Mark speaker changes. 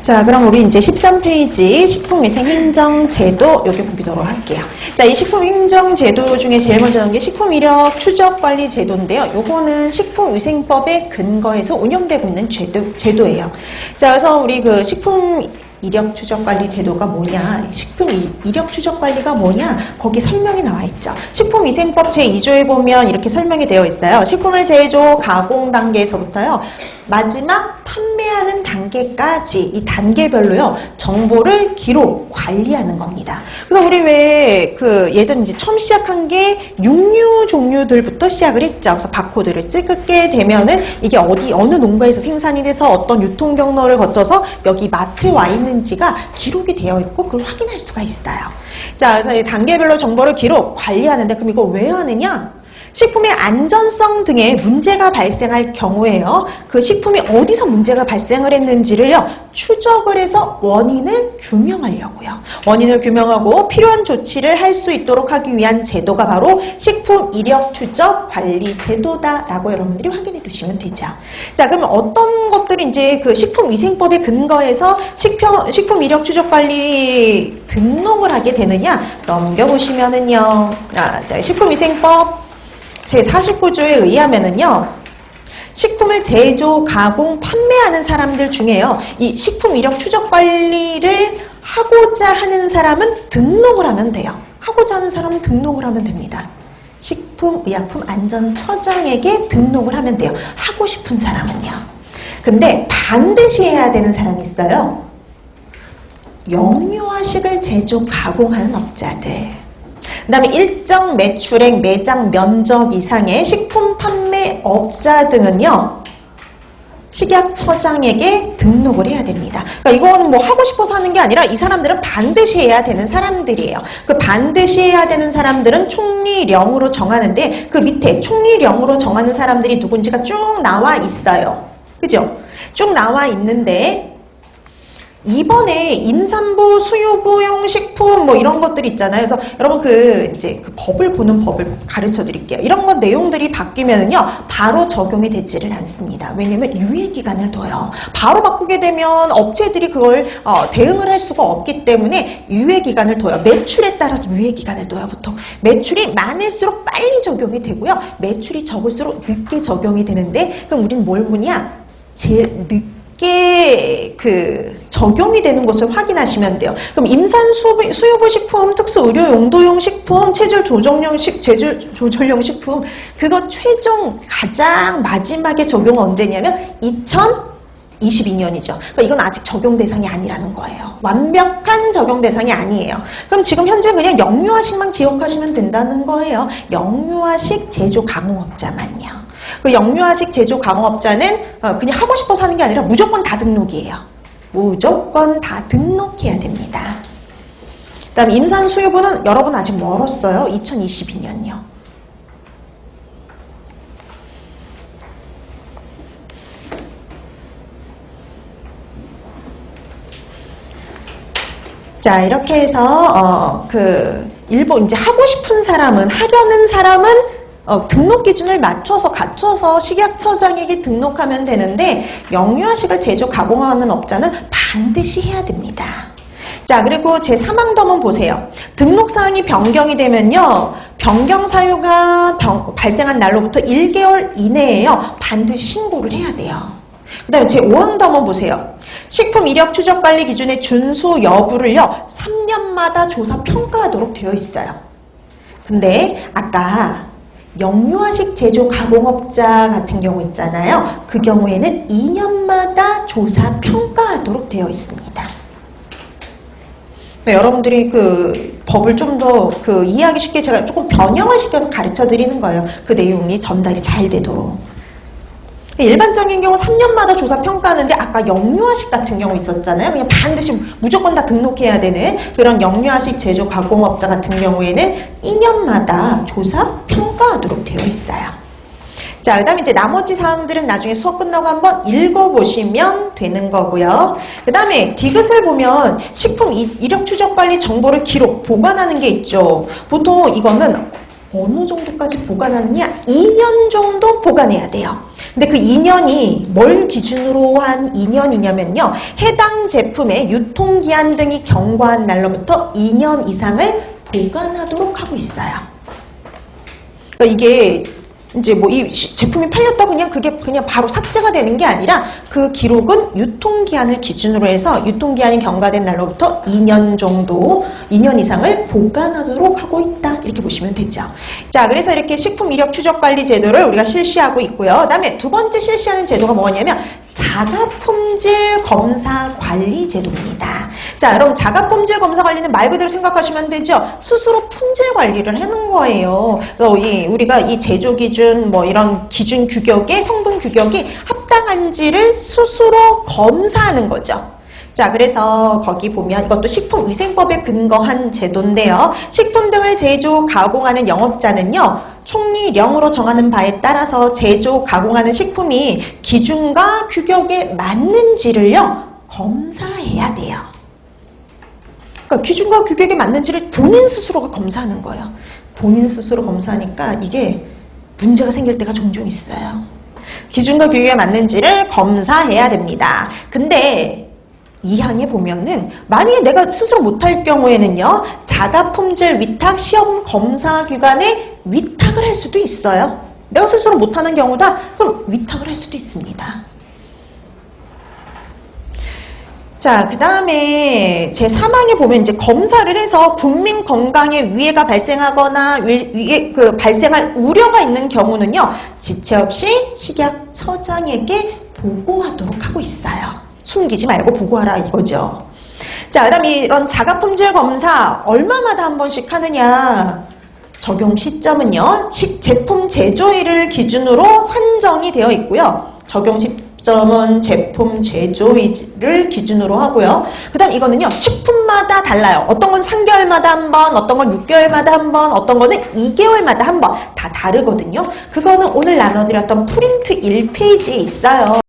Speaker 1: 자, 그럼 우리 이제 13페이지 식품위생행정제도 여기 보도록 할게요. 자, 이 식품행정제도 중에 제일 먼저 나온 게 식품이력 추적관리제도인데요. 요거는 식품위생법에 근거해서 운영되고 있는 제도예요. 자, 그래서 우리 그 이력 추적 관리 제도가 뭐냐, 식품 이력 추적 관리가 뭐냐, 거기 설명이 나와 있죠. 식품위생법 제2조에 보면 이렇게 설명이 되어 있어요. 식품을 제조, 가공 단계에서부터요, 마지막 판매하는 단계까지 이 단계별로요, 정보를 기록, 관리하는 겁니다. 그래서 우리 왜 예전 이제 처음 시작한 게 육류 종류들부터 시작을 했죠. 그래서 바코드를 찍게 되면은 이게 어느 농가에서 생산이 돼서 어떤 유통 경로를 거쳐서 여기 마트에 와 있는지가 기록이 되어 있고 그걸 확인할 수가 있어요. 자, 그래서 이 단계별로 정보를 기록, 관리하는데 그럼 이거 왜 하느냐? 식품의 안전성 등의 문제가 발생할 경우에요. 그 식품이 어디서 문제가 발생을 했는지를요, 추적을 해서 원인을 규명하려고요. 원인을 규명하고 필요한 조치를 할 수 있도록 하기 위한 제도가 바로 식품 이력 추적 관리 제도다라고 여러분들이 확인해 두시면 되죠. 자, 그러면 어떤 것들이 이제 그 식품위생법에 근거해서 식품 이력 추적 관리 등록을 하게 되느냐? 넘겨보시면은요. 자, 식품위생법 제49조에 의하면은요, 식품을 제조, 가공, 판매하는 사람들 중에요, 이 식품 이력 추적 관리를 하고자 하는 사람은 등록을 하면 돼요. 하고자 하는 사람은 등록을 하면 됩니다. 식품의약품안전처장에게 등록을 하면 돼요. 하고 싶은 사람은요. 근데 반드시 해야 되는 사람이 있어요. 영유아식을 제조, 가공하는 업자들. 그 다음에 일정 매출액, 매장 면적 이상의 식품 판매업자 등은요, 식약처장에게 등록을 해야 됩니다. 그러니까 이건 뭐 하고 싶어서 하는 게 아니라 이 사람들은 반드시 해야 되는 사람들이에요. 그 반드시 해야 되는 사람들은 총리령으로 정하는데 그 밑에 총리령으로 정하는 사람들이 누군지가 쭉 나와 있어요. 그죠? 쭉 나와 있는데 이번에 임산부, 수유부용 식품 뭐 이런 것들이 있잖아요. 그래서 여러분 이제 법을 보는 법을 가르쳐 드릴게요. 이런 것 내용들이 바뀌면은요, 바로 적용이 되지를 않습니다. 왜냐면 유예기간을 둬요. 바로 바꾸게 되면 업체들이 그걸 대응을 할 수가 없기 때문에 유예기간을 둬요. 매출에 따라서 유예기간을 둬요. 보통 매출이 많을수록 빨리 적용이 되고요, 매출이 적을수록 늦게 적용이 되는데, 그럼 우리는 뭘 보냐? 제일 늦게 적용이 되는 것을 확인하시면 돼요. 그럼 임산 수유부 식품, 특수 의료 용도용 식품, 체질 조절용 식품, 그거 최종 가장 마지막에 적용은 언제냐면 2022년이죠. 그러니까 이건 아직 적용 대상이 아니라는 거예요. 완벽한 적용 대상이 아니에요. 그럼 지금 현재 그냥 영유아식만 기억하시면 된다는 거예요. 영유아식 제조 가공업자만요. 그 영유아식 제조 가공업자는 그냥 하고 싶어서 하는 게 아니라 무조건 다 등록이에요. 무조건 다 등록해야 됩니다. 그 다음 임산 수유부는 여러분 아직 멀었어요. 2022년요. 자, 이렇게 해서 일본 이제 하고 싶은 사람은, 하려는 사람은 등록 기준을 갖춰서 식약처장에게 등록하면 되는데, 영유아식을 제조 가공하는 업자는 반드시 해야 됩니다. 자, 그리고 제3항 보세요. 등록사항이 변경이 되면요, 변경 사유가 발생한 날로부터 1개월 이내에요, 반드시 신고를 해야 돼요. 그 다음에 제5항 보세요. 식품 이력 추적 관리 기준의 준수 여부를요, 3년마다 조사 평가하도록 되어 있어요. 근데 아까 영유아식 제조 가공업자 같은 경우 있잖아요. 그 경우에는 2년마다 조사 평가하도록 되어 있습니다. 네, 여러분들이 법을 좀 더 이해하기 쉽게 제가 조금 변형을 시켜서 가르쳐 드리는 거예요. 그 내용이 전달이 잘 되도록. 일반적인 경우 3년마다 조사 평가하는데 아까 영유아식 같은 경우 있었잖아요. 그냥 반드시 무조건 다 등록해야 되는 그런 영유아식 제조 가공업자 같은 경우에는 2년마다 조사 평가하도록 되어 있어요. 자, 그 다음에 이제 나머지 사항들은 나중에 수업 끝나고 한번 읽어보시면 되는 거고요. 그 다음에 디귿을 보면 식품 이력 추적 관리 정보를 기록, 보관하는 게 있죠. 보통 이거는 어느 정도까지 보관하느냐? 2년 정도 보관해야 돼요. 근데 그 2년이 뭘 기준으로 한 2년이냐면요. 해당 제품의 유통기한 등이 경과한 날로부터 2년 이상을 보관하도록 하고 있어요. 그러니까 이게 이제 뭐 이 제품이 팔렸다 그게 그냥 바로 삭제가 되는 게 아니라 그 기록은 유통기한을 기준으로 해서 유통기한이 경과된 날로부터 2년 정도, 2년 이상을 보관하도록 하고 있다. 이렇게 보시면 되죠. 자, 그래서 이렇게 식품 이력 추적 관리 제도를 우리가 실시하고 있고요. 그다음에 두 번째 실시하는 제도가 뭐냐면 자가품질 검사 관리 제도입니다. 자, 그럼 자가품질 검사 관리는 말 그대로 생각하시면 되죠. 스스로 품질 관리를 하는 거예요. 그래서 우리가 이 제조 기준, 뭐 이런 기준 규격에 성분 규격이 합당한지를 스스로 검사하는 거죠. 자, 그래서 거기 보면 이것도 식품위생법에 근거한 제도인데요. 식품 등을 제조, 가공하는 영업자는요. 총리령으로 정하는 바에 따라서 제조, 가공하는 식품이 기준과 규격에 맞는지를요. 검사해야 돼요. 그러니까 기준과 규격에 맞는지를 본인 스스로가 검사하는 거예요. 본인 스스로 검사하니까 이게 문제가 생길 때가 종종 있어요. 기준과 규격에 맞는지를 검사해야 됩니다. 근데 이 항에 보면은 만약에 내가 스스로 못할 경우에는요. 자가품질 위탁 시험 검사 기관에 위탁을 할 수도 있어요. 내가 스스로 못하는 경우다? 그럼 위탁을 할 수도 있습니다. 자, 그 다음에 제3항에 보면 이제 검사를 해서 국민 건강에 위해가 발생하거나 발생할 우려가 있는 경우는요. 지체 없이 식약처장에게 보고하도록 하고 있어요. 숨기지 말고 보고하라 이거죠. 자, 그 다음 이런 자가품질 검사 얼마마다 한 번씩 하느냐. 적용 시점은요. 제품 제조일을 기준으로 산정이 되어 있고요. 적용 시점은 제품 제조일을 기준으로 하고요. 그 다음 이거는요. 식품마다 달라요. 어떤 건 3개월마다 한 번, 어떤 건 6개월마다 한 번, 어떤 거는 2개월마다 한 번 다 다르거든요. 그거는 오늘 나눠드렸던 프린트 1페이지에 있어요.